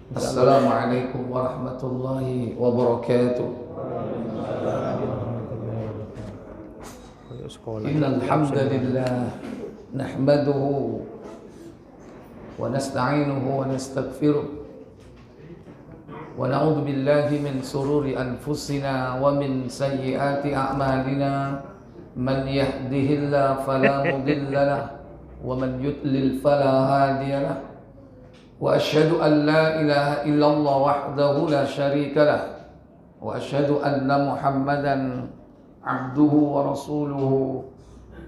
Assalamualaikum warahmatullahi wabarakatuh. Innal hamdalillah nahmaduhu wa nasta'inuhu wa nastaghfiruh wa na'udzu billahi min sururi anfusina wa min sayyiati a'malina. Man yahdihillahu fala mudilla lahu wa man yudlil fala hadiya lahu. Wa asyhadu an la ilaha illallah wahdahu la syarika lah wa asyhadu anna Muhammadan abduhu wa rasuluhu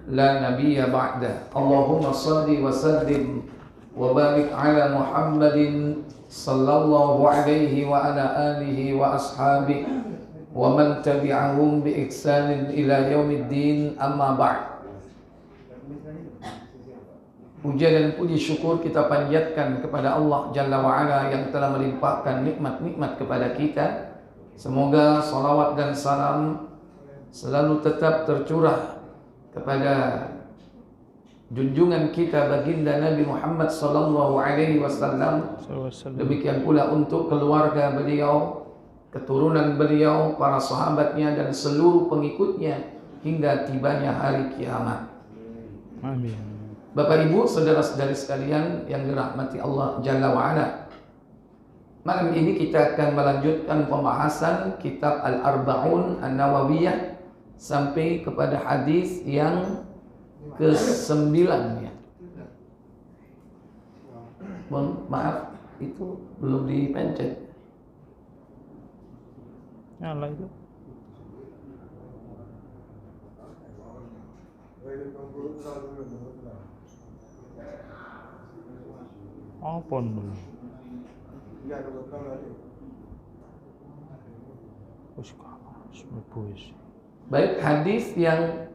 la nabiyya ba'da. Allahumma salli wa sallim wa barik ala Muhammadin sallallahu alaihi wa ala alihi wa ashabihi wa man tabi'ahum bi ihsanin ila yaumiddin, amma ba'd. Puja dan puji syukur kita panjatkan kepada Allah Jalla wa'ala yang telah melimpahkan nikmat-nikmat kepada kita. Semoga salawat dan salam selalu tetap tercurah kepada junjungan kita baginda Nabi Muhammad sallallahu alaihi wasallam. Demikian pula untuk keluarga beliau, keturunan beliau, para sahabatnya dan seluruh pengikutnya hingga tibanya hari kiamat. Amin. Bapak Ibu, saudara-saudari sekalian yang dirahmati Allah Jalla wa'ala, malam ini kita akan melanjutkan pembahasan kitab Al-Arba'un An-Nawawiyah sampai kepada hadis yang ke-9 ya. Maaf, itu belum dipencet. Nyala itu. Apa dulu? Baik, hadis yang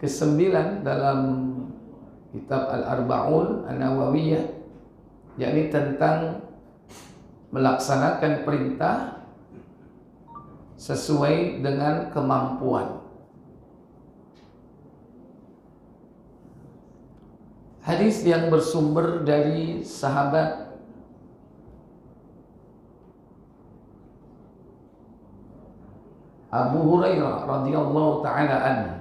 ke-9 dalam kitab Al-Arba'un An-Nawawiyah, yakni tentang melaksanakan perintah sesuai dengan kemampuan. Hadis yang bersumber dari sahabat Abu Hurairah radhiyallahu taala anhu.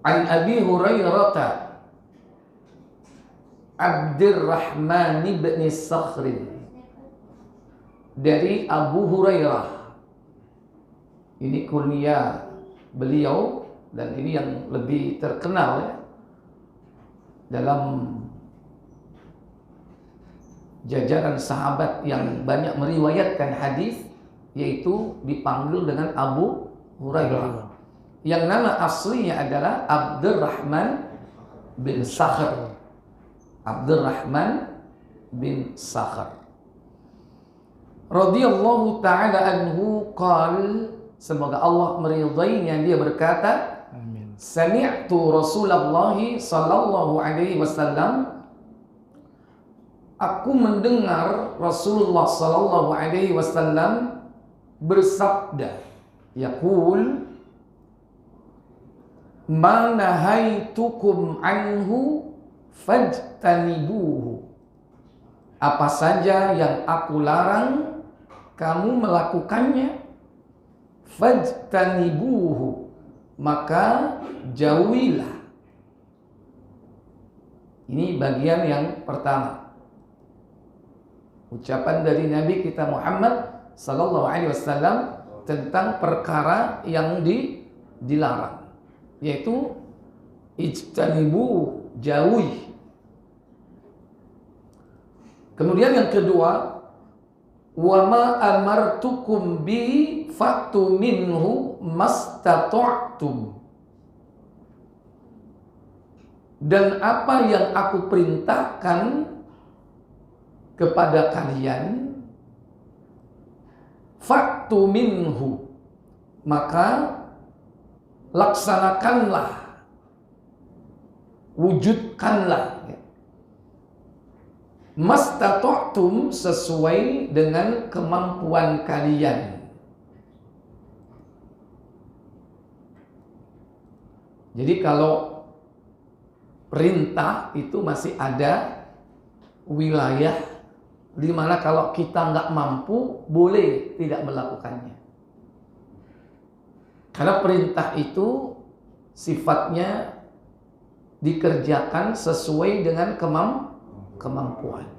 An Abi Hurairah Abdurrahman bin Sakhr, dari Abu Hurairah. Ini kunyah beliau dan ini yang lebih terkenal ya, dalam jajaran sahabat yang banyak meriwayatkan hadis, yaitu dipanggil dengan Abu Hurairah. Yang nama aslinya adalah Abdurrahman bin Sakhr. Abdurrahman bin Sakhr radhiyallahu ta'ala anhu qala, semoga Allah meridainya, dia berkata, Amin. Sami'tu Rasulullah sallallahu alaihi wasallam, aku mendengar Rasulullah sallallahu alaihi wasallam bersabda, yaqul, ma nahaitukum anhu fajtanibuhu, apa saja yang aku larang kamu melakukannya, fajtanibuhu, maka jauhilah. Ini bagian yang pertama, ucapan dari Nabi kita Muhammad sallallahu alaihi wasallam tentang perkara yang dilarang, yaitu ijtanibu, jauhi. Kemudian yang kedua, wa ma amartukum bi fatu minhu mastata'tum, dan apa yang aku perintahkan kepada kalian, fatu minhu, maka laksanakanlah, wujudkanlah. Mastata'tum, sesuai dengan kemampuan kalian. Jadi kalau perintah itu masih ada wilayah di mana kalau kita nggak mampu boleh tidak melakukannya. Karena perintah itu sifatnya dikerjakan sesuai dengan kemampuan.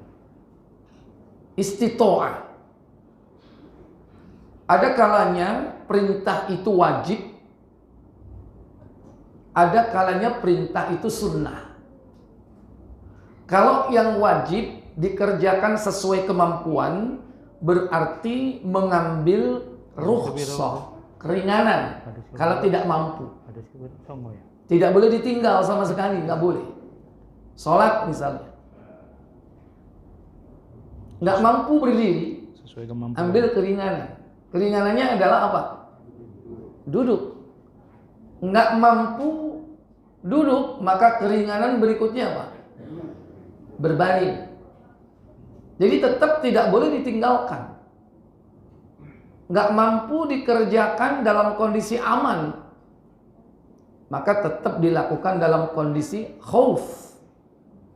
Istito'ah. Ada kalanya perintah itu wajib, ada kalanya perintah itu sunnah. Kalau yang wajib dikerjakan sesuai kemampuan, berarti mengambil rukhsah, keringanan kalau tidak mampu. Tidak boleh ditinggal sama sekali, nggak boleh. Sholat misalnya, nggak mampu berdiri, Sesuai kemampuan. ambil keringanan. Keringanannya adalah apa? Duduk. Nggak mampu duduk, maka keringanan berikutnya apa? Berbaring. Jadi tetap tidak boleh ditinggalkan. Nggak mampu dikerjakan dalam kondisi aman, maka tetap dilakukan dalam kondisi khauf,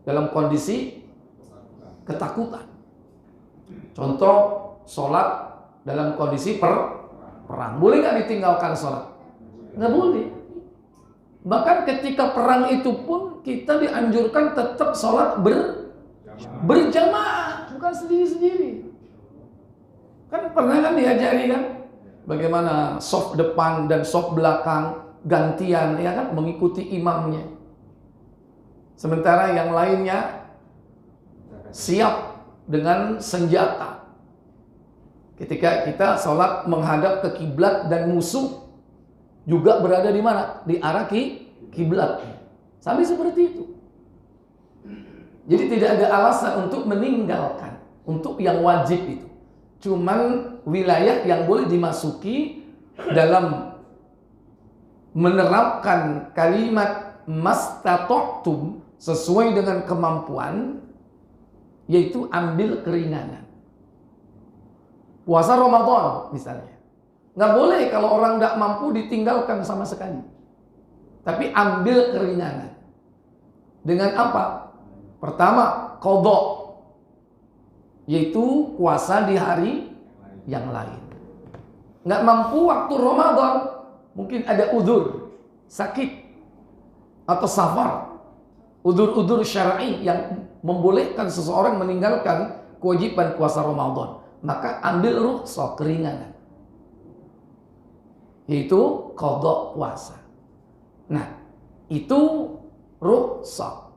dalam kondisi ketakutan. Contoh, sholat dalam kondisi perang. Boleh nggak ditinggalkan sholat? Nggak boleh. Bahkan ketika perang itu pun kita dianjurkan tetap sholat berjamaah, bukan sendiri-sendiri. Kan pernah kan diajari kan bagaimana saf depan dan saf belakang gantian, ya kan, mengikuti imamnya. Sementara yang lainnya siap dengan senjata. Ketika kita sholat menghadap ke kiblat dan musuh juga berada di mana? Di arah kiblat. Sampai seperti itu. Jadi tidak ada alasan untuk meninggalkan untuk yang wajib itu. Cuman wilayah yang boleh dimasuki dalam menerapkan kalimat mastata'tum sesuai dengan kemampuan, yaitu ambil keringanan. Puasa Ramadan misalnya, nggak boleh kalau orang nggak mampu ditinggalkan sama sekali. Tapi ambil keringanan. Dengan apa? Pertama, qadha, yaitu puasa di hari yang lain. Nggak mampu waktu Ramadan, mungkin ada udzur, sakit, atau safar. Udzur-udzur syar'i yang membolehkan seseorang meninggalkan kewajiban puasa Ramadan. Maka ambil rukhsah, keringanan, yaitu qadha puasa. Nah, itu rukhsah.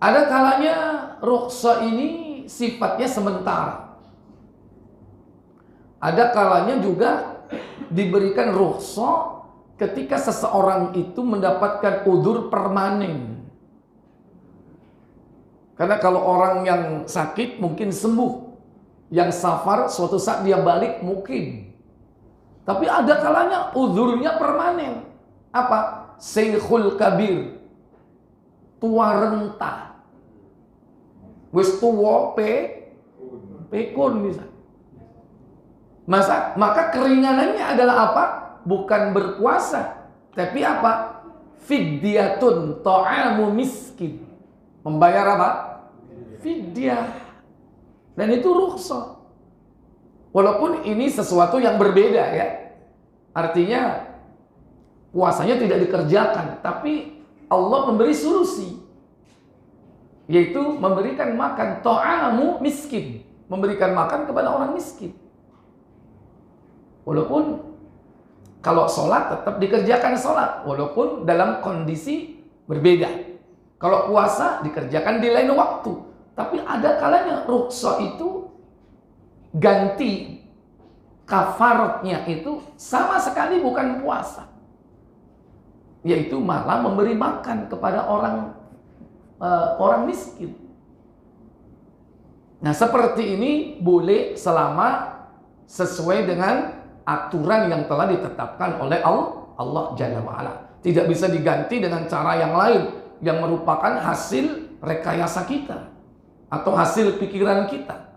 Ada kalanya rukhsah ini sifatnya sementara. Ada kalanya juga diberikan rukhsah ketika seseorang itu mendapatkan udzur permanen. Karena kalau orang yang sakit mungkin sembuh, yang safar suatu saat dia balik mungkin. Tapi ada kalanya udzurnya permanen. Apa? Syekhul kabir, tua renta, wis tuwa pekun misalnya. Maka keringanannya adalah apa? Bukan berpuasa, tapi apa? Fidyatun ta'amu miskin. Membayar apa? Fidyah. Dan itu rukhsah. Walaupun ini sesuatu yang berbeda ya. Artinya puasanya tidak dikerjakan, tapi Allah memberi solusi, yaitu memberikan makan ta'amu miskin, memberikan makan kepada orang miskin. Walaupun kalau sholat tetap dikerjakan sholat, walaupun dalam kondisi berbeda. Kalau puasa dikerjakan di lain waktu. Tapi ada kalanya rukhsah itu ganti kafaratnya itu sama sekali bukan puasa, yaitu malah memberi makan kepada orang miskin. Nah, seperti ini boleh selama sesuai dengan aturan yang telah ditetapkan oleh Allah Jalla wa'ala. Tidak bisa diganti dengan cara yang lain yang merupakan hasil rekayasa kita atau hasil pikiran kita.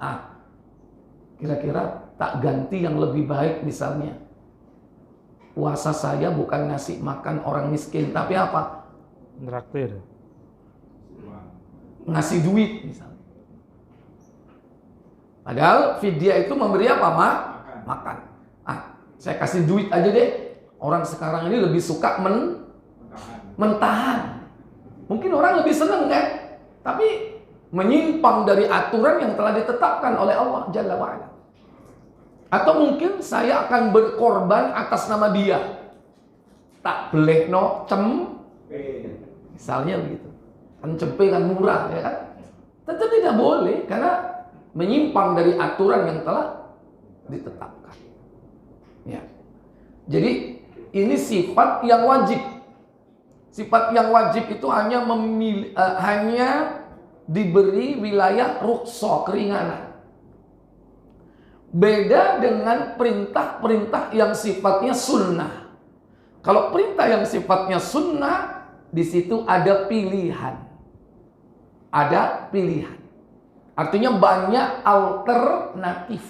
Kira-kira tak ganti yang lebih baik, misalnya puasa saya bukan ngasih makan orang miskin, tapi apa? Traktir. Ngasih duit misalnya. Padahal fidyah itu memberi apa, makan. Saya kasih duit aja deh. Orang sekarang ini lebih suka mentahan. Mungkin orang lebih seneng kan? Tapi menyimpang dari aturan yang telah ditetapkan oleh Allah Jalla wa'ala. Atau mungkin saya akan berkorban atas nama dia. Tak boleh misalnya begitu. Kan cempe kan murah, ya kan? Tetap tidak boleh karena menyimpang dari aturan yang telah ditetapkan. Ya. Jadi ini sifat yang wajib. Sifat yang wajib itu hanya diberi wilayah rukhsah, keringanan. Beda dengan perintah-perintah yang sifatnya sunnah. Kalau perintah yang sifatnya sunnah, di situ ada pilihan. Ada pilihan. Artinya banyak alternatif.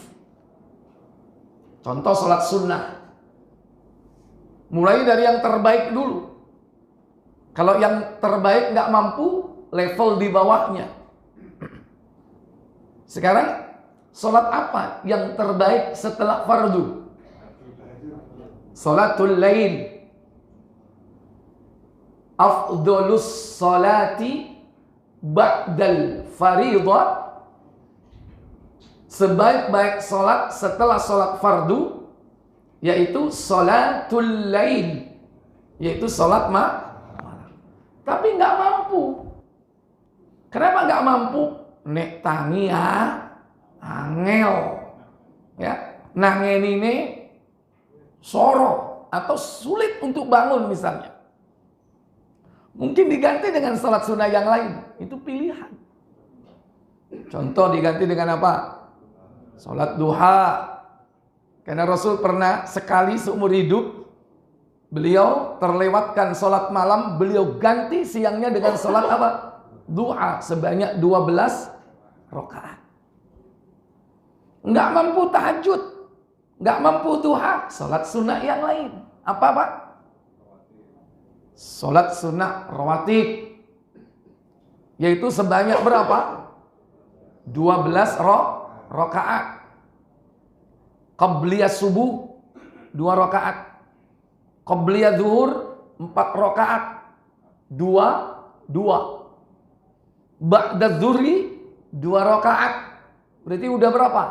Contoh sholat sunnah. Mulai dari yang terbaik dulu. Kalau yang terbaik nggak mampu, level di bawahnya. Sekarang sholat apa yang terbaik setelah fardu? Sholatul lail. Afdolus sholati ba'dal faridah. Sebaik-baik sholat setelah sholat fardu, yaitu sholatul lail, yaitu sholat malam. Tapi nggak mampu. Kenapa nggak mampu? Nek tangi angel, ya, nangenine soro atau sulit untuk bangun misalnya. Mungkin diganti dengan sholat sunnah yang lain. Itu pilihan. Contoh diganti dengan apa? Sholat duha. Karena Rasul pernah sekali seumur hidup, beliau terlewatkan sholat malam, beliau ganti siangnya dengan sholat apa? Duha sebanyak 12 rakaat. Nggak mampu tahajud, nggak mampu duha, sholat sunnah yang lain. Apa Pak? Sholat sunnah rawatib, yaitu sebanyak berapa? 12 rakaat. Qabliyah subuh 2 rakaat. Qabliyah zuhur 4 rakaat. 2. Ba'da zuhri 2 rakaat. Berarti udah berapa?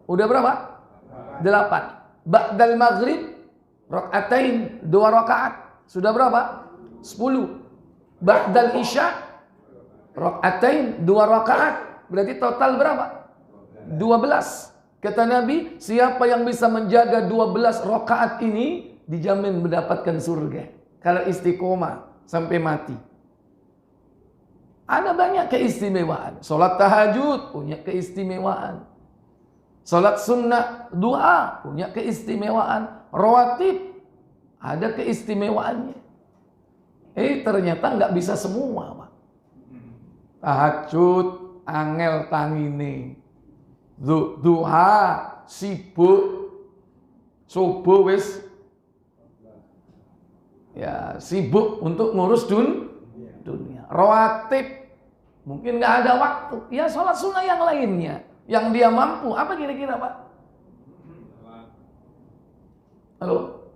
Udah berapa? 8. Ba'dal maghrib rakaatain 2 rakaat. Sudah berapa? 10. Ba'dal isya rakaatain 2 rakaat. Berarti total berapa? 12. Kata Nabi, siapa yang bisa menjaga 12 rakaat ini dijamin mendapatkan surga kalau istiqomah sampai mati. Ada banyak keistimewaan. Salat tahajud punya keistimewaan. Salat sunnah duha punya keistimewaan. Rawatib ada keistimewaannya. Ternyata nggak bisa semua, Pak. Tahajud angel tangine. Duha sibuk, subuh wis ya sibuk untuk ngurus dunia. Rawatib mungkin nggak ada waktu. Ya sholat sunnah yang lainnya yang dia mampu. Apa kira-kira Pak? Halo?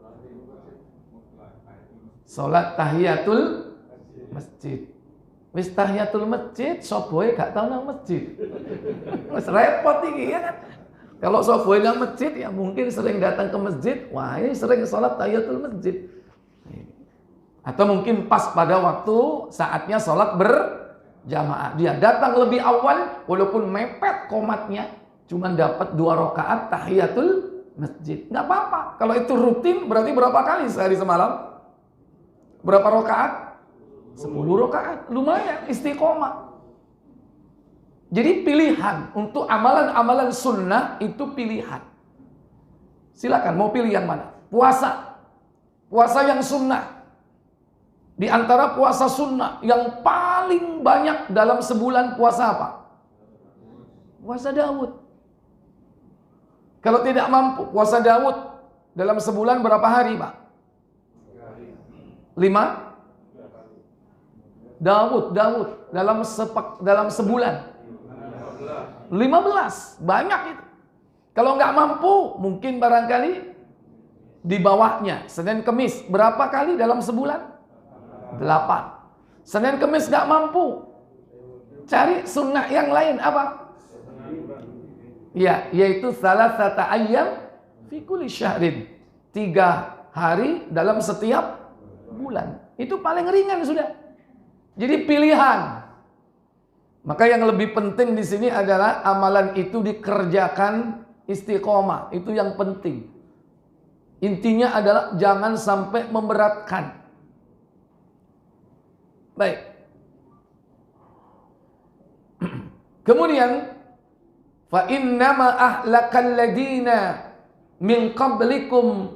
Sholat tahiyatul masjid. Wis tahiyatul masjid, sopoe gak tau nang masjid. Wis repot iki ya kan. Kalau sopoe nang masjid ya mungkin sering datang ke masjid, wah ini sering sholat tahiyatul masjid. Atau mungkin pas pada waktu saatnya sholat berjamaah. Dia datang lebih awal walaupun mepet komatnya, cuman dapat 2 rakaat tahiyatul masjid. Nggak apa-apa. Kalau itu rutin berarti berapa kali sehari semalam? Berapa rakaat? 10 rakaat, lumayan istiqomah. Jadi pilihan untuk amalan-amalan sunnah itu pilihan. Silakan mau pilih yang mana? Puasa yang sunnah. Di antara puasa sunnah yang paling banyak dalam sebulan puasa apa? Puasa Daud. Kalau tidak mampu, puasa Daud dalam sebulan berapa hari, Pak? 5? Daud dalam sebulan 15, banyak itu. Kalau nggak mampu, mungkin barangkali di bawahnya. Senin Kemis berapa kali dalam sebulan? 8. Senin Kemis nggak mampu, cari sunnah yang lain apa? Ya, yaitu salasata ayyam fi kulli syahrin. 3 hari dalam setiap bulan. Itu paling ringan sudah. Jadi pilihan. Maka yang lebih penting di sini adalah amalan itu dikerjakan istiqomah. Itu yang penting. Intinya adalah jangan sampai memberatkan. Baik. Kemudian fa innama ahlakal ladina min qablikum,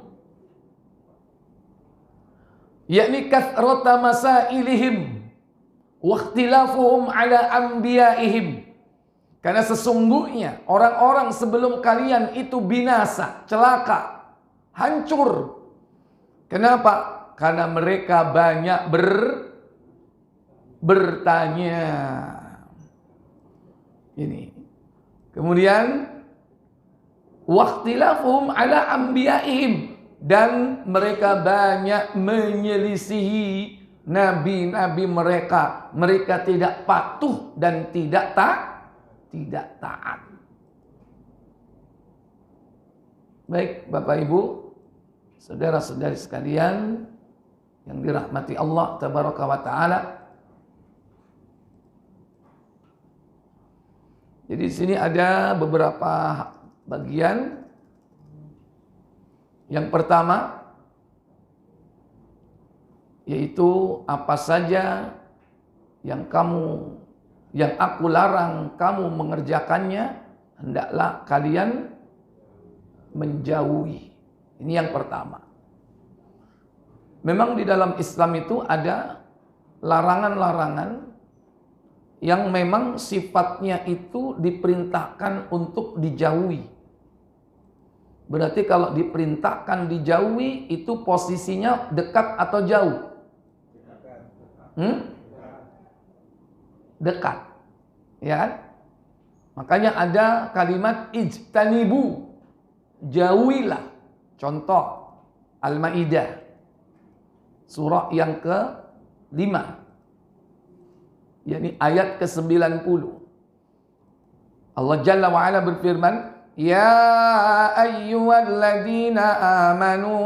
yakni kathrata masailihim wa ikhtilafuhum ala anbiyaihim. Karena sesungguhnya orang-orang sebelum kalian itu binasa, celaka, hancur. Kenapa? Karena mereka banyak bertanya. Ini. Kemudian waqtilafuhum ala anbiyaihim, dan mereka banyak menyelisihi nabi-nabi mereka. Mereka tidak patuh dan tidak taat. Baik, Bapak Ibu, saudara-saudari sekalian yang dirahmati Allah tabaraka wa taala. Jadi di sini ada beberapa bagian. Yang pertama yaitu apa saja yang aku larang kamu mengerjakannya, hendaklah kalian menjauhi. Ini yang pertama. Memang di dalam Islam itu ada larangan-larangan yang memang sifatnya itu diperintahkan untuk dijauhi. Berarti kalau diperintahkan dijauhi, itu posisinya dekat atau jauh? Dekat. Ya kan? Makanya ada kalimat ijtanibu, jauhilah. Contoh Al-Maidah surah yang ke-5, yakni ayat ke-90. Allah Jalla wa Ala berfirman, ya ayyuhalladzina amanu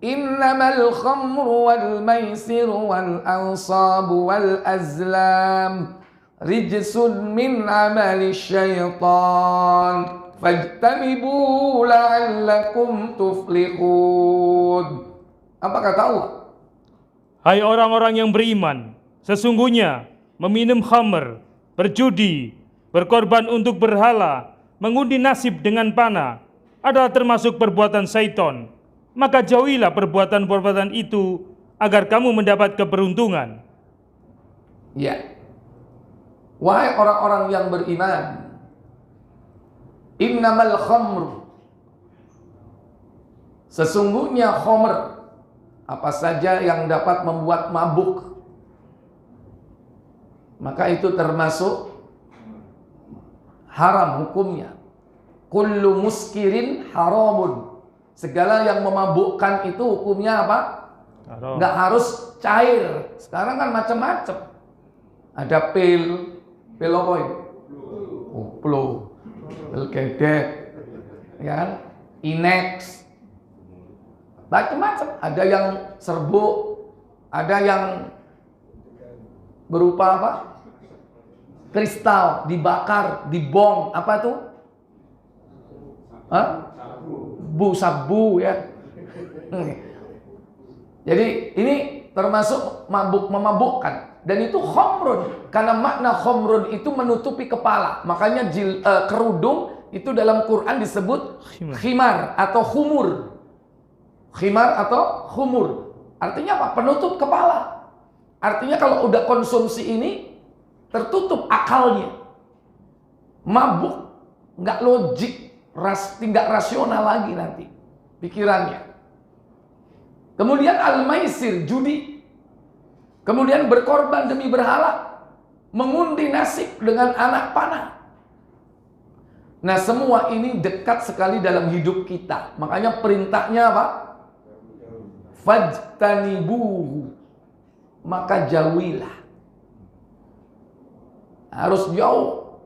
innamal khamru wal maisiru wal ansabu wal azlam rijsun min amali syaitan fajtanibu la'allakum tuflihun. Apa kata Allah? Hai orang-orang yang beriman, sesungguhnya meminum khamr, berjudi, berkorban untuk berhala, mengundi nasib dengan panah adalah termasuk perbuatan syaitan. Maka jauhilah perbuatan-perbuatan itu agar kamu mendapat keberuntungan. Ya. Wahai orang-orang yang beriman, innamal khamr, sesungguhnya khamr, apa saja yang dapat membuat mabuk, maka itu termasuk haram hukumnya. Kullu muskirin haramun. Segala yang memabukkan itu hukumnya apa? Haram. Nggak harus cair. Sekarang kan macam-macam. Ada pil apa ini? Pil gedek, ya kan? Inex, macam-macam. Ada yang serbuk, ada yang berupa apa? Kristal dibakar, dibong, apa tuh? Sabu ya. Jadi ini termasuk memabukkan, dan itu khamrun, karena makna khamrun itu menutupi kepala. Makanya kerudung itu dalam Quran disebut khimar atau khumur. Khimar atau khumur. Artinya apa? Penutup kepala. Artinya kalau udah konsumsi ini, tertutup akalnya. Mabuk, nggak logik, tidak rasional lagi nanti pikirannya. Kemudian al-maisir, judi. Kemudian berkorban demi berhala, mengundi nasib dengan anak panah. Nah, semua ini dekat sekali dalam hidup kita. Makanya perintahnya apa? Fajtanibuhu, maka jauhilah. Harus jauh.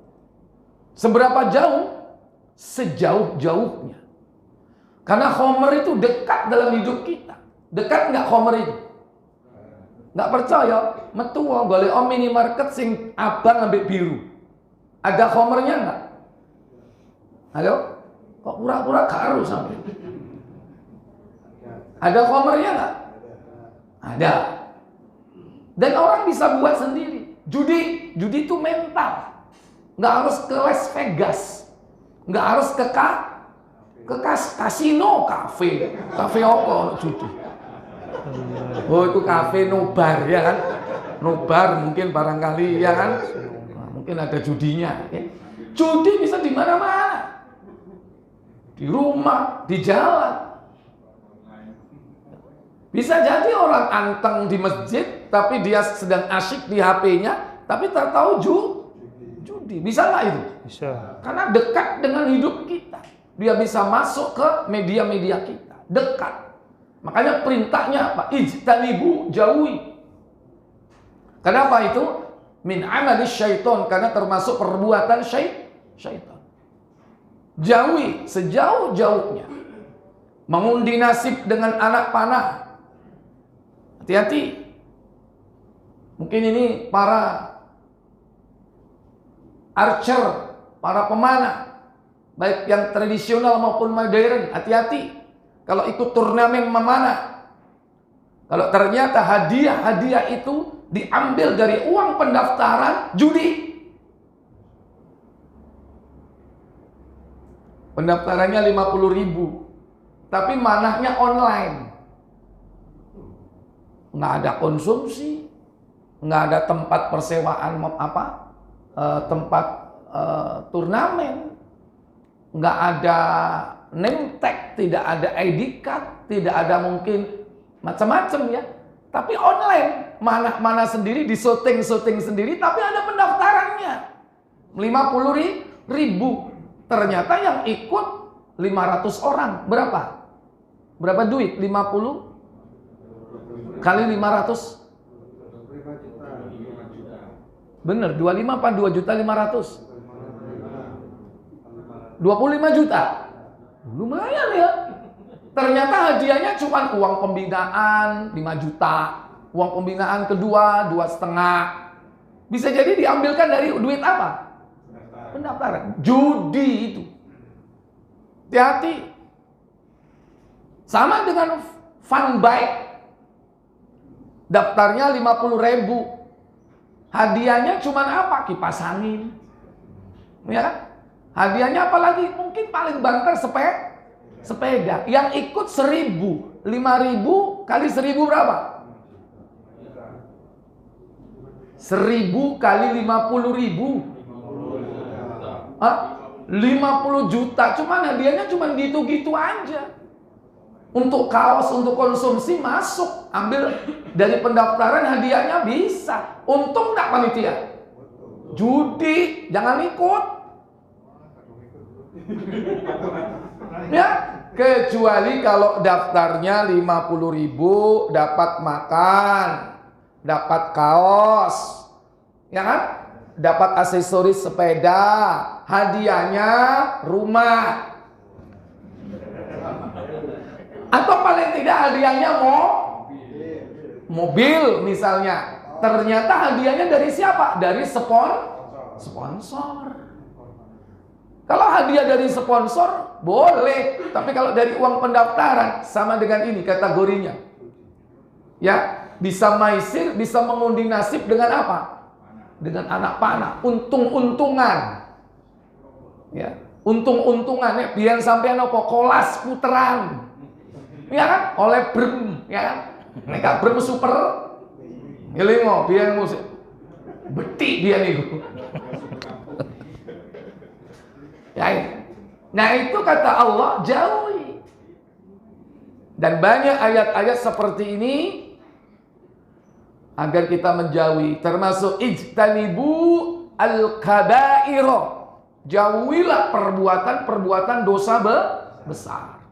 Seberapa jauh? Sejauh-jauhnya. Karena khomer itu dekat dalam hidup kita. Dekat nggak khomer itu? Nggak percaya? Metu golek om minimarket sing abang ambek biru. Ada khomernya nggak? Halo? Kok pura-pura garu sampai? Ada khomernya nggak? Ada. Dan orang bisa buat sendiri. Judi itu mental. Nggak harus ke Las Vegas. Nggak harus ke kasino, kafe apa judi. Oh, itu kafe nobar ya kan? Nobar mungkin barangkali ya kan? Nah, mungkin ada judinya. Ya. Judi bisa di mana-mana. Di rumah, di jalan. Bisa jadi orang anteng di masjid, tapi dia sedang asyik di HP-nya, tapi tak tahu judi. Bisa nggak itu? Bisa. Karena dekat dengan hidup kita. Dia bisa masuk ke media-media kita. Dekat. Makanya perintahnya apa? Ijtanibu, jauhi. Kenapa itu? Min amalis syaiton. Karena termasuk perbuatan syaitan. Jauhi sejauh-jauhnya. Mengundi nasib dengan anak panah. Hati-hati. Mungkin ini para archer, para pemanah, baik yang tradisional maupun modern, hati-hati kalau ikut turnamen memanah. Kalau ternyata hadiah itu diambil dari uang pendaftaran judi. Pendaftarannya 50.000, tapi manahnya online. Nggak ada konsumsi, nggak ada tempat persewaan tempat turnamen, nggak ada name tag, tidak ada ID card, tidak ada mungkin macam-macam ya. Tapi online, mana sendiri, disyuting sendiri, tapi ada pendaftarannya 50.000. Ternyata yang ikut 500 orang. Berapa duit? 50 kali 500. Bener, 25 apa 2.500.000? 25 juta. Lumayan ya. Ternyata hadiahnya cuma uang pembinaan 5 juta. Uang pembinaan kedua 2,5. Bisa jadi diambilkan dari duit apa? Pendaftaran. Judi itu. Hati-hati. Sama dengan fun bike. Daftarnya 50.000. Hadiahnya cuma apa? Kipas angin. Ya kan? Hadiahnya apa lagi? Mungkin paling banter sepeda. Yang ikut 1.000. 5.000 kali 1.000 berapa? 1.000 kali 50.000. 50 juta. Cuman hadiahnya cuma gitu-gitu aja. Untuk kaos, untuk konsumsi masuk. Ambil dari pendaftaran hadiahnya bisa. Untung nggak panitia? Judi, jangan ikut. Ya, kecuali kalau daftarnya 50.000 dapat makan, dapat kaos, ya kan? Dapat aksesoris sepeda, hadiahnya rumah. Atau paling tidak hadiahnya mobil misalnya. Ternyata hadiahnya dari siapa? Dari sponsor. Kalau hadiah dari sponsor boleh, tapi kalau dari uang pendaftaran sama dengan ini kategorinya. Ya, bisa maisir, bisa mengundi nasib dengan apa? Dengan anak panah, untung-untungan. Ya, untung-untungan biar sampean apa? Kolas puteran. Ya kan? Oleh brem, ya kan? Nek gak brem super ngelingo biyen musik. Betik dia niku. Ya. Nah, itu kata Allah jauhi. Dan banyak ayat-ayat seperti ini agar kita menjauhi, termasuk ijtanibu al-kaba'ira. Jauhilah perbuatan-perbuatan dosa besar.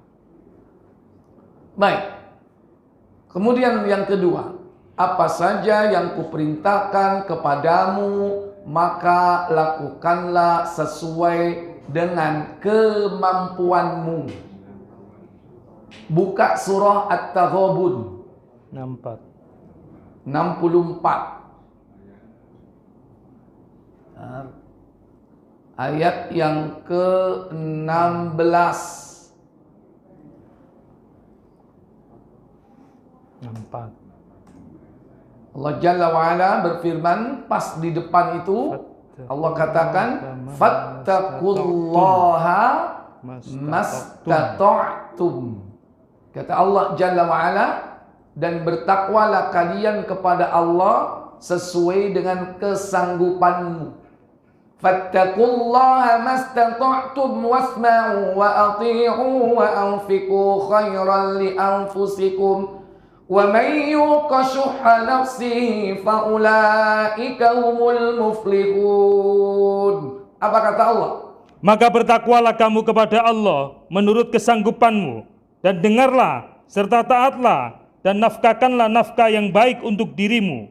Baik. Kemudian yang kedua, apa saja yang kuperintahkan kepadamu, maka lakukanlah sesuai dengan kemampuanmu. Buka surah At-Taghabun 64. Ayat yang ke-16. 64. Allah Jalla wa'ala berfirman pas di depan itu, Allah katakan fattaqullaha mastata'tum. Kata Allah Jalla wa'ala, dan bertakwalah kalian kepada Allah sesuai dengan kesanggupanmu. Fattaqullaha mastata'tum wasma'u wa ati'u wa anfiqu khairan li anfusikum. Wa may yuqa syuhha nafsihi fa ulaika humul muflihun. Apa kata Allah? Maka bertakwalah kamu kepada Allah menurut kesanggupanmu, dan dengarlah serta taatlah dan nafkahkanlah nafkah yang baik untuk dirimu.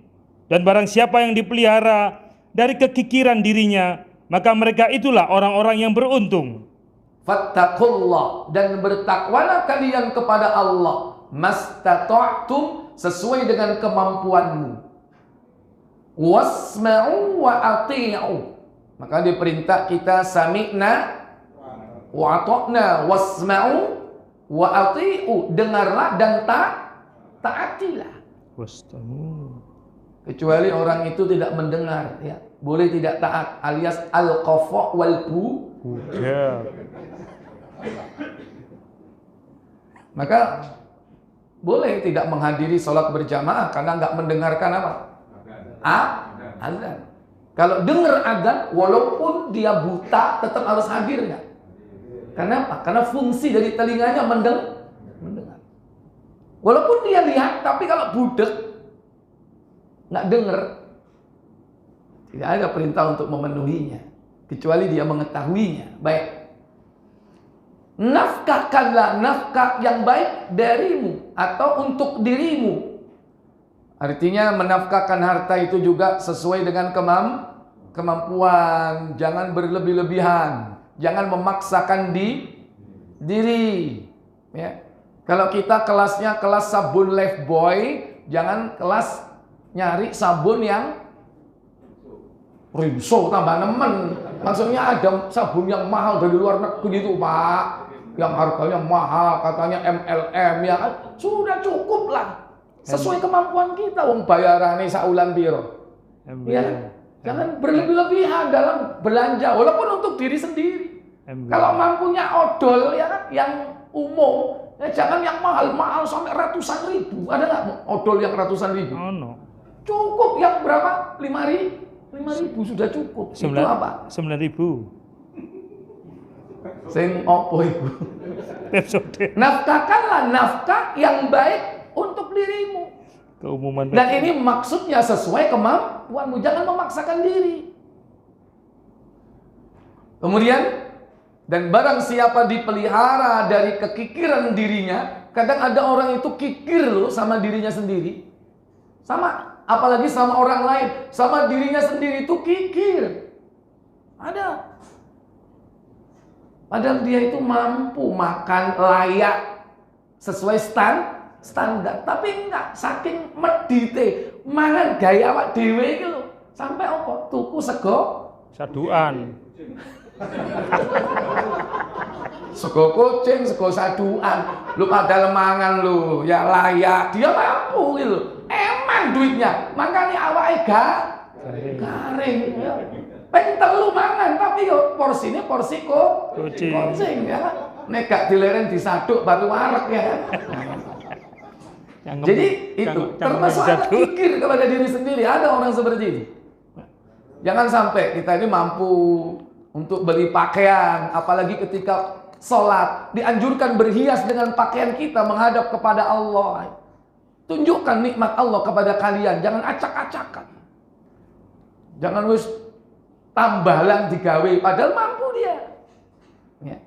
Dan barang siapa yang dipelihara dari kekikiran dirinya, maka mereka itulah orang-orang yang beruntung. Fattaqullah, dan bertakwalah kalian kepada Allah mastata'tum, sesuai dengan kemampuanmu. Wasma'u wa ati'u, maka diperintah kita sami'na wa ata'na, wasma'u wa ati'u, dengarlah dan taatilah. Kecuali orang itu tidak mendengar, ya, boleh tidak taat, alias al-qafa wal buda. Maka boleh tidak menghadiri sholat berjamaah karena nggak mendengarkan apa? Azan. Kalau dengar azan, walaupun dia buta, tetap harus hadir nggak? Kenapa? Karena fungsi dari telinganya mendengar. Walaupun dia lihat, tapi kalau budek nggak dengar, tidak ada perintah untuk memenuhinya, kecuali dia mengetahuinya. Baik. Nafkahkanlah nafkah yang baik darimu atau untuk dirimu. Artinya menafkahkan harta itu juga sesuai dengan kemampuan. Jangan berlebih-lebihan. Jangan memaksakan diri. Ya. Kalau kita kelasnya kelas sabun Lifebuoy, jangan kelas nyari sabun yang Rinso tambah nemen. Maksudnya ada sabun yang mahal dari luar negeri itu, Pak, yang harganya mahal, katanya MLM, ya kan? Sudah cukup lah, sesuai kemampuan kita. Wong bayarane saulan piro, ya. Jangan berlebih-lebihan dalam belanja, walaupun untuk diri sendiri. Kalau mampunya odol, ya kan, yang umum, ya jangan yang mahal-mahal sampai ratusan ribu. Ada nggak odol yang ratusan ribu? Oh, no. Cukup yang berapa? 5.000 sudah cukup. Itu apa? 9.000. Sing opo iku? Nafkahkanlah nafkah yang baik untuk dirimu. Keumuman. Dan ini maksudnya sesuai kemampuanmu, jangan memaksakan diri. Kemudian, dan barang siapa dipelihara dari kekikiran dirinya, kadang ada orang itu kikir loh sama dirinya sendiri. Sama, apalagi sama orang lain, sama dirinya sendiri itu kikir. Ada. Padahal dia itu mampu makan layak sesuai standar, tapi enggak, saking medite mangan gaya awak dhewe iki lho, sampai apa? Tuku sego saduan. Sego kucing, sego saduan. Lu padahal mangan lu ya layak, dia mampu gitu. Emang duitnya, makanya awake garing. Ya. Pengen telu mangan, tapi yo porsinya porsi kucing ya. Nek gak dileren disaduk baru wareg ya. Jadi itu termasuk ada kikir kepada diri sendiri. Ada orang seperti itu. Jangan sampai kita ini mampu untuk beli pakaian, apalagi ketika sholat dianjurkan berhias dengan pakaian kita menghadap kepada Allah. Tunjukkan nikmat Allah kepada kalian, jangan acak-acakan. Jangan wis tambalan digawe, padahal mampu dia. Ya.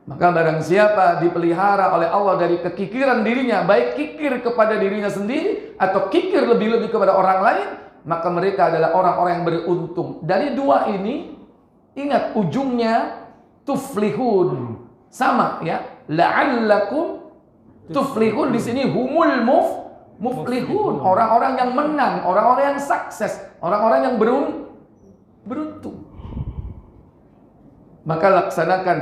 Maka barang siapa dipelihara oleh Allah dari kekikiran dirinya, baik kikir kepada dirinya sendiri atau kikir lebih-lebih kepada orang lain, maka mereka adalah orang-orang yang beruntung. Dari dua ini, ingat ujungnya tuflihun. Sama ya, la'allakum tuflihun di sini humul muflihun, orang-orang yang menang, orang-orang yang sukses, orang-orang yang beruntung. Maka laksanakan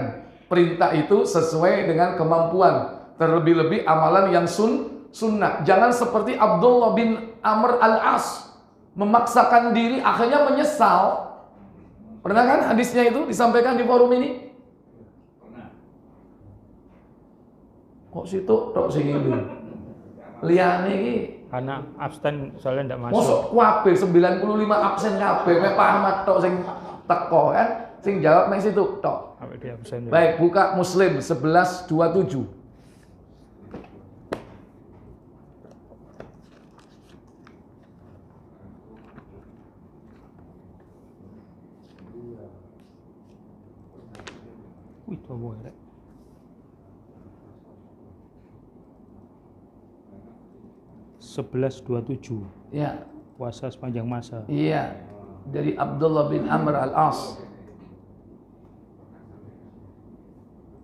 perintah itu sesuai dengan kemampuan, terlebih-lebih amalan yang sunnah. Jangan seperti Abdullah bin Amr al-As memaksakan diri, akhirnya menyesal. Pernah kan hadisnya itu disampaikan di forum ini? Kok situ tok sing itu? Liyane iki karena absen soalnya ndak masuk. mosok kuabe 95 absen kabeh, mek Pak Ahmad tok sing teko kan, sing jawab mek situ tok. Sampai di absen. Baik, buka Muslim 1127. Wih, tuh boleh. Sebelas 27. Ya. Puasa sepanjang masa. Iya. Dari Abdullah bin Amr al-As.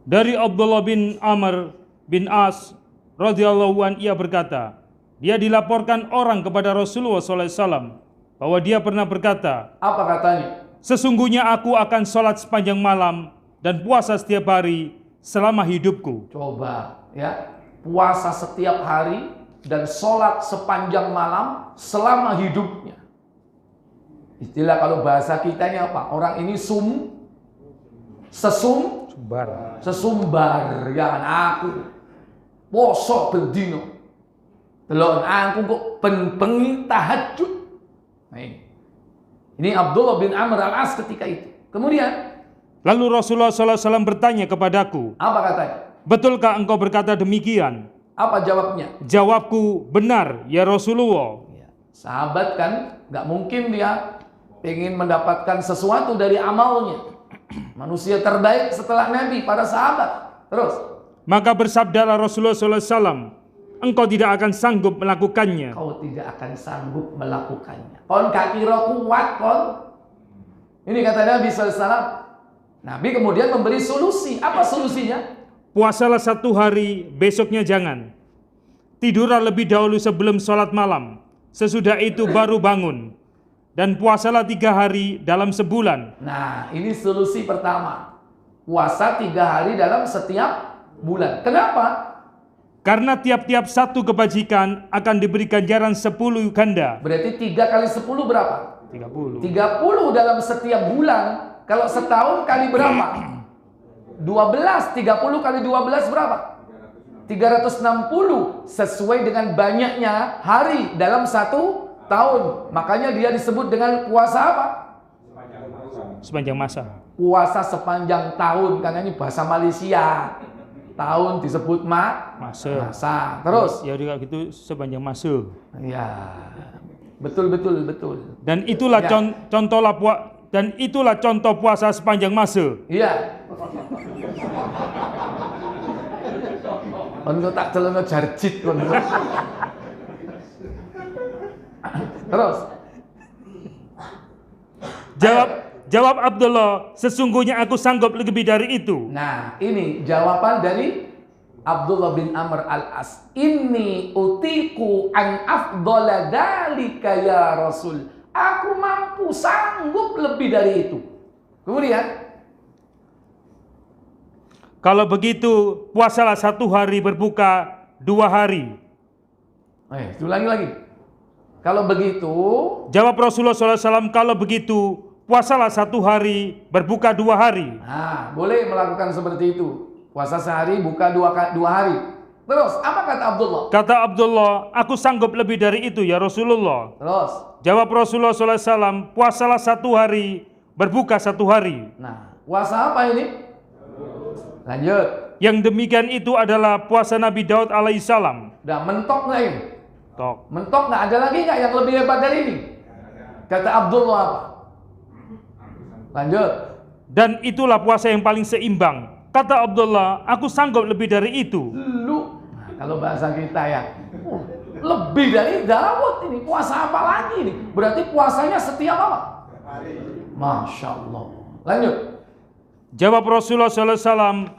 Dari Abdullah bin Amr bin As radhiyallahu an, ia berkata, dia dilaporkan orang kepada Rasulullah SAW bahwa dia pernah berkata, apa katanya? sesungguhnya aku akan sholat sepanjang malam dan puasa setiap hari selama hidupku. Coba ya, puasa setiap hari dan sholat sepanjang malam selama hidupnya. Istilah kalau bahasa kitanya apa? Orang ini sesumbar ya kan, aku poso bendino delon aku kok bengi tahajud. Nah, ini Abdullah bin Amr al-As ketika itu. Kemudian lalu Rasulullah SAW bertanya kepadaku, apa katanya? betulkah engkau berkata demikian? Apa jawabnya? Jawabku, benar ya Rasulullah. Ya, sahabat kan nggak mungkin dia ingin mendapatkan sesuatu dari amalnya. Manusia terbaik setelah Nabi, para sahabat. Terus, maka bersabdalah Rasulullah SAW, engkau tidak akan sanggup melakukannya. kau tidak akan sanggup melakukannya. Kon gak kira kuat kon. Ini kata Nabi SAW. Nabi kemudian memberi solusi. Apa solusinya? Puasalah 1 hari, besoknya jangan. Tidurlah lebih dahulu sebelum sholat malam. Sesudah itu baru bangun. Dan puasalah 3 hari dalam sebulan. Nah, ini solusi pertama. Puasa 3 hari dalam setiap bulan. Kenapa? Karena tiap-tiap satu kebajikan akan diberi ganjaran 10 ganda. Berarti 3 kali 10 berapa? 30. 30 dalam setiap bulan. Kalau setahun kali berapa? 12. 30 kali 12 berapa? 360. Sesuai dengan banyaknya hari dalam 1 tahun. Makanya dia disebut dengan puasa apa? Sepanjang masa. Puasa sepanjang tahun. Karena ini bahasa Malaysia. Tahun disebut masa. Terus? Ya udah gitu sepanjang masa. Ya. Betul. Dan itulah Ya. contoh puasa sepanjang masa. Iya. Kon tak celana jarjit kon. Terus. Jawab Abdullah, sesungguhnya aku sanggup lebih dari itu. Nah, ini jawaban dari Abdullah bin Amr al-As. Inni utiku an afdala dzalika ya Rasul. Aku mampu, sanggup lebih dari itu. Kemudian, kalau begitu, puasalah 1 hari, berbuka 2 hari. ulangi lagi. Kalau begitu, Jawab Rasulullah SAW, kalau begitu, puasalah 1 hari, berbuka 2 hari. nah, boleh melakukan seperti itu. Puasa sehari, buka dua hari. Terus, apa kata Abdullah? Kata Abdullah, aku sanggup lebih dari itu ya Rasulullah. Terus, Jawab Rasulullah SAW, puasalah 1 hari, berbuka 1 hari. nah, puasa apa ini? Lanjut. Yang demikian itu adalah puasa Nabi Daud alaihissalam. Udah mentok nggak ini? Tok. Mentok nggak? Ada lagi nggak yang lebih hebat dari ini? Kata Abdullah apa? Lanjut. Dan itulah puasa yang paling seimbang. Kata Abdullah, aku sanggup lebih dari itu. Nah, kalau bahasa kita ya, lebih dari Daud ini. Puasa apa lagi ini? Berarti puasanya setiap apa? Masya Allah. Lanjut. Jawab Rasulullah SAW,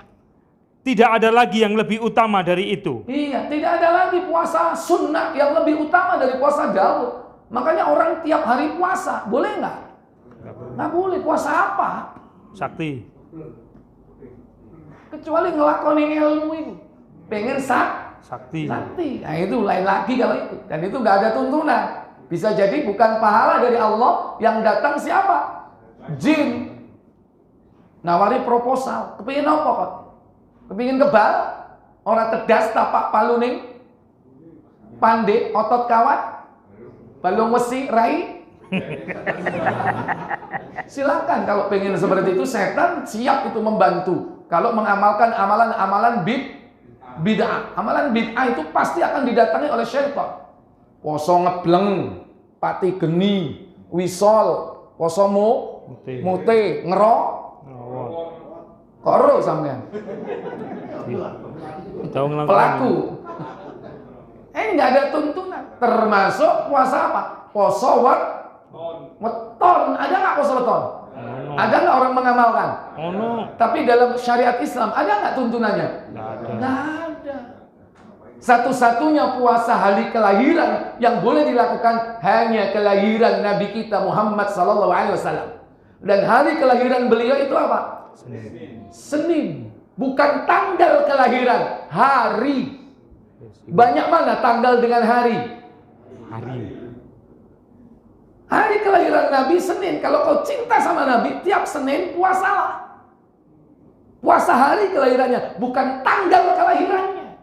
tidak ada lagi yang lebih utama dari itu. Iya, tidak ada lagi puasa sunnah yang lebih utama dari puasa Daud. Makanya orang tiap hari puasa, boleh nggak? Nggak boleh. Puasa apa? Sakti. Kecuali ngelakoni ilmu itu. Pengen Sakti. sakti. Nah itu lain lagi kalau itu. Dan itu nggak ada tuntunan. Bisa jadi bukan pahala dari Allah, yang datang siapa? Jin. Nawari proposal. Kepingin apa kok? Kepingin kebal? Orang tedas tapak paluning? Pandai, otot kawat? Balung wesi, rai? Silakan kalau pengen seperti itu, setan siap itu membantu. Kalau mengamalkan amalan-amalan bid'ah. Amalan bid'ah itu pasti akan didatangi oleh syaitan. Poso ngebleng, pati geni, wisol, poso mute, ngerok, koro sampean. Pelaku. Ini nggak ada tuntunan. Termasuk puasa apa? Poso weton. Ada nggak poso weton? Ada nggak orang mengamalkan? Tapi dalam syariat Islam ada nggak tuntunannya? Nggak ada. Satu-satunya puasa hari kelahiran yang boleh dilakukan hanya kelahiran Nabi kita Muhammad SAW. Dan hari kelahiran beliau itu apa? Senin. Bukan tanggal kelahiran, hari. Banyak mana tanggal dengan hari? Hari kelahiran Nabi Senin. Kalau kau cinta sama Nabi, tiap Senin puasalah. Puasa hari kelahirannya, bukan tanggal kelahirannya.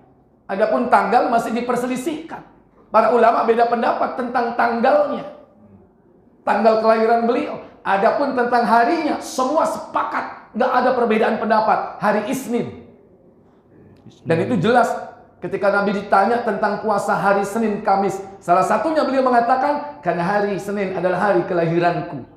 Adapun tanggal masih diperselisihkan. Para ulama beda pendapat tentang tanggalnya. Tanggal kelahiran beliau. Adapun tentang harinya, semua sepakat. Nggak ada perbedaan pendapat. Hari Isnin. Dan itu jelas ketika Nabi ditanya tentang puasa hari Senin Kamis. Salah satunya beliau mengatakan, karena hari Senin adalah hari kelahiranku.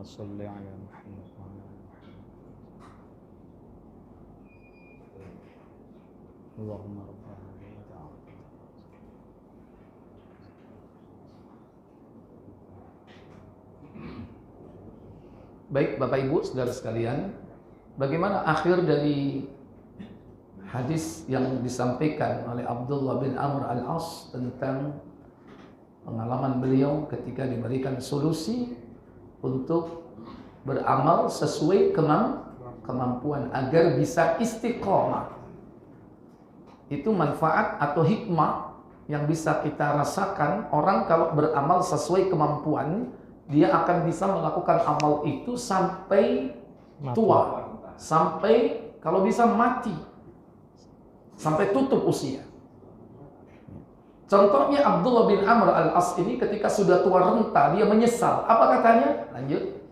صل على محمد وعلى آل محمد. اللهم رب هذه الدعوة. Baik Bapak Ibu saudara sekalian, bagaimana akhir dari hadis yang disampaikan oleh Abdullah bin Amr al-As tentang pengalaman beliau ketika diberikan solusi untuk beramal sesuai kemampuan agar bisa istiqomah. Itu manfaat atau hikmah yang bisa kita rasakan. Orang kalau beramal sesuai kemampuan, dia akan bisa melakukan amal itu sampai tua, sampai kalau bisa mati, sampai tutup usia. Contohnya Abdullah bin Amr al-As ini ketika sudah tua renta, dia menyesal. Apa katanya? Lanjut.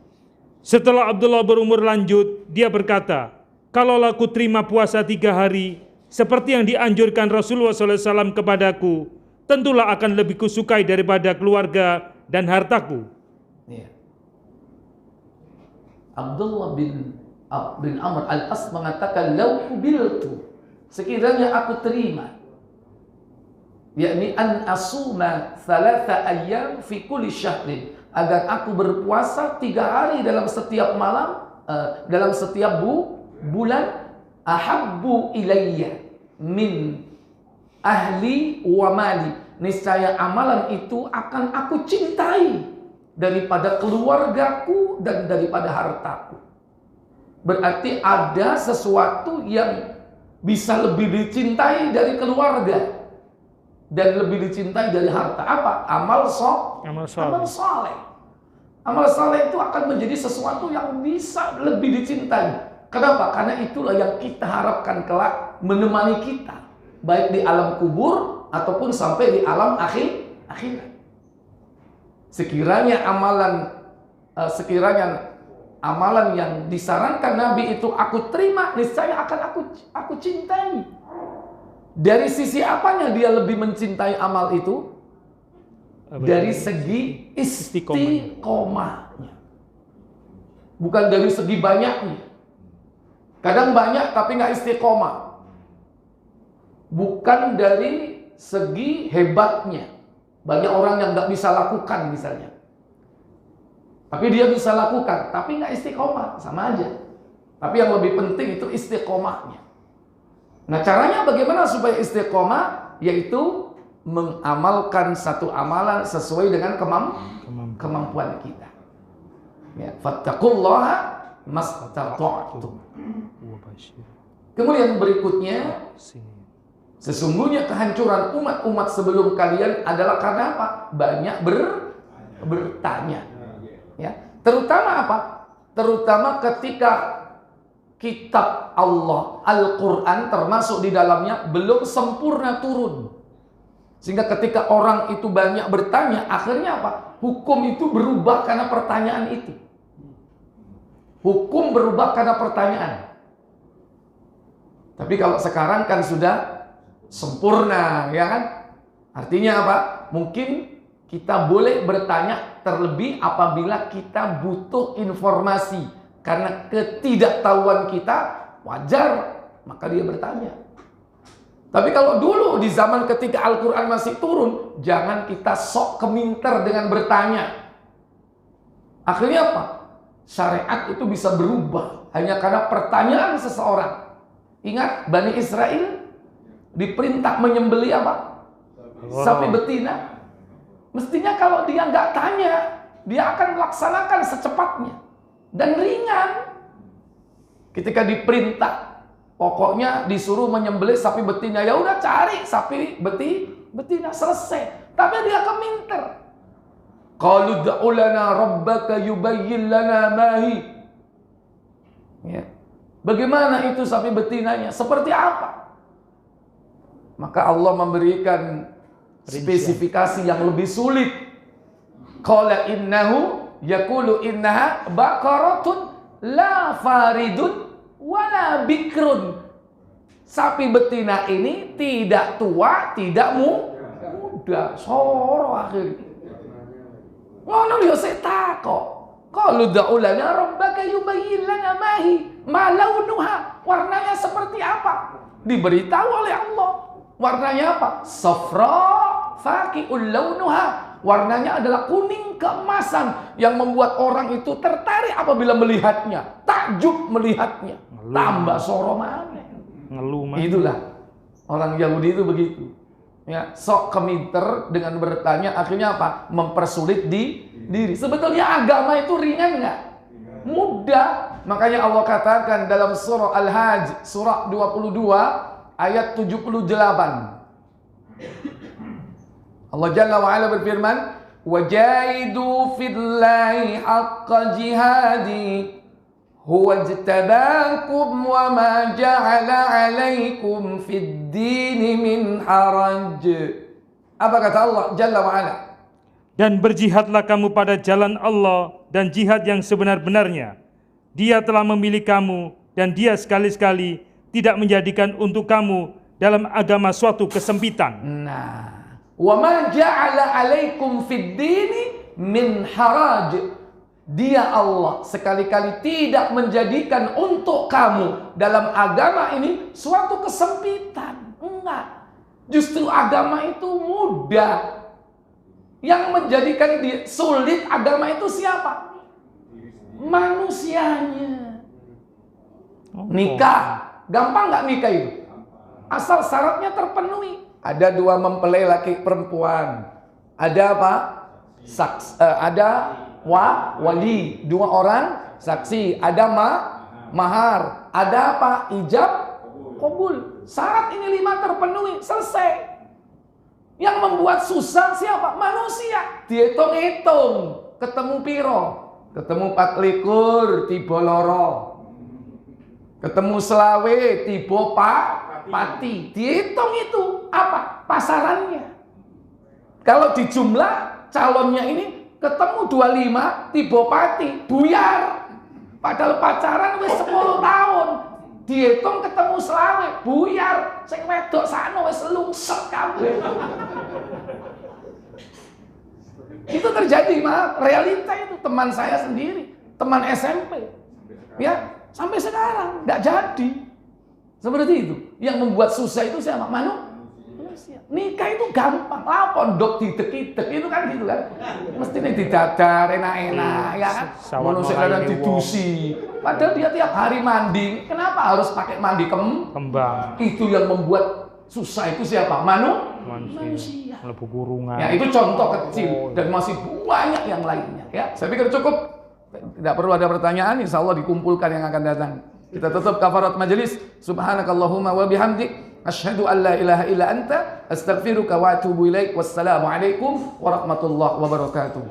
Setelah Abdullah berumur lanjut, dia berkata, "Kalaulah aku terima puasa 3 hari, seperti yang dianjurkan Rasulullah SAW kepadaku, tentulah akan lebih kusukai daripada keluarga dan hartaku." Ya. Abdullah bin Amr al-As mengatakan, "Lau kubiltu," sekiranya aku terima, yakni an asuma 3 ayyam fi kulli syahrin, agar aku berpuasa 3 hari dalam setiap malam, dalam setiap bulan, ahabbu ilayya min ahli wa mali, niscaya amalan itu akan aku cintai daripada keluargaku dan daripada hartaku. Berarti ada sesuatu yang bisa lebih dicintai dari keluarga dan lebih dicintai dari harta. Apa? Amal saleh. Amal saleh itu akan menjadi sesuatu yang bisa lebih dicintai. Kenapa? Karena itulah yang kita harapkan kelak menemani kita, baik di alam kubur ataupun sampai di alam akhirat. Sekiranya amalan yang disarankan Nabi itu aku terima, niscaya akan aku cintai. Dari sisi apanya dia lebih mencintai amal itu? Dari segi istiqomahnya. Bukan dari segi banyaknya. Kadang banyak tapi nggak istiqomah. Bukan dari segi hebatnya. Banyak orang yang nggak bisa lakukan misalnya. Tapi dia bisa lakukan, tapi nggak istiqomah, sama aja. Tapi yang lebih penting itu istiqomahnya. Nah, caranya bagaimana supaya istiqomah? Yaitu mengamalkan satu amalan sesuai dengan kemampuan kita. Ya, fattaqullaha mastata'tum. Kemudian berikutnya, sesungguhnya kehancuran umat-umat sebelum kalian adalah karena apa? Banyak bertanya. Ya, terutama apa? Terutama ketika kitab Allah, Al-Quran termasuk di dalamnya belum sempurna turun. Sehingga ketika orang itu banyak bertanya, akhirnya apa? Hukum itu berubah karena pertanyaan itu. Hukum berubah karena pertanyaan. Tapi kalau sekarang kan sudah sempurna, ya kan? Artinya apa? Mungkin kita boleh bertanya terlebih apabila kita butuh informasi. Karena ketidaktahuan kita wajar, maka dia bertanya. Tapi kalau dulu di zaman ketika Al-Quran masih turun, jangan kita sok keminter dengan bertanya. Akhirnya apa? Syariat itu bisa berubah hanya karena pertanyaan seseorang. Ingat, Bani Israel diperintah menyembelih apa? Sapi betina. Mestinya kalau dia nggak tanya, dia akan melaksanakan secepatnya dan ringan. Ketika diperintah, pokoknya disuruh menyembelih sapi betina, ya udah cari sapi betina, selesai. Tapi dia keminter. Qalu da'u lana rabbaka yubayyin lana mahi. Ya. Bagaimana itu sapi betinanya? Seperti apa? Maka Allah memberikan spesifikasi yang lebih sulit. Qala innahu yaqulu innaha baqaratun la faridun wala bikrun. Sapi betina ini tidak tua, tidak muda, soro akhir. Ngono yo sik takok. Qalu da'u lana rabbaka yubayyin lana ma launuha. Warnanya seperti apa? Diberitahu oleh Allah. Warnanya apa? Safra faqi'ul launuha. Warnanya adalah kuning keemasan yang membuat orang itu tertarik apabila melihatnya, takjub melihatnya. Tambah soromannya. Ngeluh. Itulah orang Yahudi itu begitu. Ya, sok keminter dengan bertanya, akhirnya apa? Mempersulit diri. Sebetulnya agama itu ringan nggak? Mudah. Makanya Allah katakan dalam surah Al-Hajj, surah 22 ayat 78. Allah Jalla wa Ala berfirman, "Wajahidu fillahi haqqa jihadi, huwa ijtabakum wa ma ja'ala 'alaikum fid din min haraj." Apa kata Allah Jalla wa Ala? Dan berjihadlah kamu pada jalan Allah dan jihad yang sebenar-benarnya. Dia telah memilih kamu dan dia sekali-sekali tidak menjadikan untuk kamu dalam agama suatu kesempitan. Nah, wa ma ja'ala 'alaikum fid dini min haraj. Dia Allah sekali-kali tidak menjadikan untuk kamu dalam agama ini suatu kesempitan. Enggak. Justru agama itu mudah. Yang menjadikan sulit agama itu siapa? Manusianya. Nikah. Gampang nggak nikah itu? Asal syaratnya terpenuhi. Ada dua mempelai laki perempuan. Ada apa? Ada wali, dua orang saksi. Ada mahar. Ada apa? Ijab kabul. Syarat ini 5 terpenuhi, selesai. Yang membuat susah siapa? Manusia. Dihitung-hitung, ketemu piro? Ketemu 24, tiba loro. Ketemu selawe, tiba pati. Dihitung itu apa? Pasarannya. Kalau di jumlah calonnya ini ketemu 25, tiba pati, buyar. Padahal pacaran wis 10 tahun. Dihitung ketemu selawe, buyar. Sing wedok sakno wis lungset kabeh. Itu terjadi, maaf, realita itu. Teman saya sendiri, teman SMP. Ya, sampai sekarang enggak jadi. Seperti itu. Yang membuat susah itu siapa? Manusia. Nikah itu gampang. Lah pondok didek-idek itu kan gitu kan. Mestinya didadar enak-enak ya kan. Manusia kadang didusi. Padahal dia tiap hari mandi. Kenapa harus pakai mandi kembang? Itu yang membuat susah itu siapa? Manusia. Mlebu kurungan. Ya, itu contoh kecil dan masih banyak yang lainnya ya. Saya pikir cukup. Tidak perlu ada pertanyaan, insyaallah dikumpulkan yang akan datang. Kita tutup kafarat majelis. Subhanakallahumma wa bihamdik asyhadu an la ilaha illa anta astaghfiruka wa atubu ilaik. Wassalamualaikum warahmatullahi wabarakatuh.